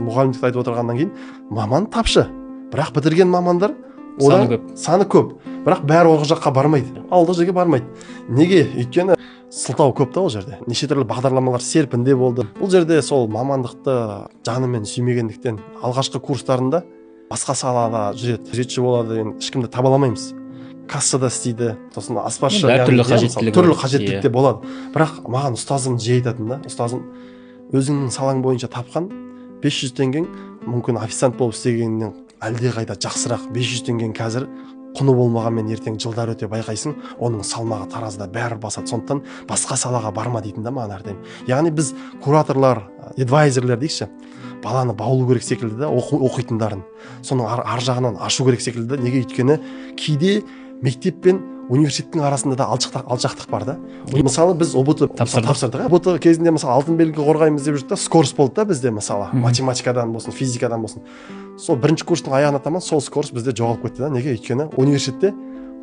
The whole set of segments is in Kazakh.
мұғалімдікті айтып отырғаннан кейін маман тапшы, бірақ бітірген мамандар саны көп, бірақ бәрі ол жаққа бармайды, ауылдық жерге бармайды. Неге? Өйткені сылтау көп та ол жерде. Неше түрлі бағдарламалар серпінде болды. Бұл жерде сол мамандықты жанымен сүймегендіктен алғашқы курстарында басқа салада жүреді, күзетші болады деген ешкімді таба алмаймыз. Кассада істейді, сосын аспазшы, түрлі қажеттілікте болады. Бірақ маған ұстазым жиі айтатын да, ұстазым өзіңнің салаң бойынша тапқан 500 теңгең мүмкін официант болып істегеннен әлде қайда жақсырақ. 500 теңгең қазір құны болмағанмен ертең жылдар өте байқайсың, оның салмағы таразыда бәрі басады. Сондықтан басқа салаға барма дейтін да маған әрдайым. Яғни біз кураторлар, адвайзерлер дейікші, баланы баулу керек секілді да, оқитындарын. Соның ар жағынан ашу керек секілді. Неге? Өйткені кейде мектеп пен университеттің арасында да алшақтық бар да. Мысалы біз ОБТ тапсырдық. ОБТ кезінде мысалы алтын белгі қорғаймыз деп жүрдік та, скорс болды да бізде, мысалы математикадан болсын, физикадан болсын. Сол бірінші курстың аяғына таман сол скорс бізде жоғалып кетті да. Неге? Өйткені университетте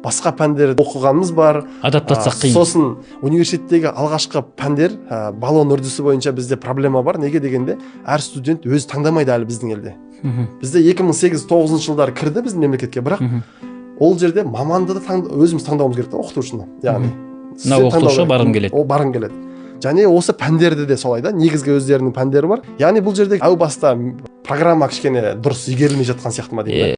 басқа пәндерді оқығанымыз бар. Адаптация қиын. Сосын университеттегі алғашқы пәндер, баллон үрдісі бойынша бізде проблема бар. Неге дегенде, әр студент өзі таңдамайды әлі біздің елде. Бізде 2008-9 жылдары кірді біздің мемлекетке, бірақ ол жерде маманды да өзіміз таңдауымыз керек та, оқытушыны. Яғни оқытушы барғым келеді. Ол барғым келеді. Және осы пәндерді де солай да, негізгі өздерінің пәндері бар. Яғни бұл жерде әу баста программа кішкене дұрыс игерілмей жатқан сияқты ма деймін.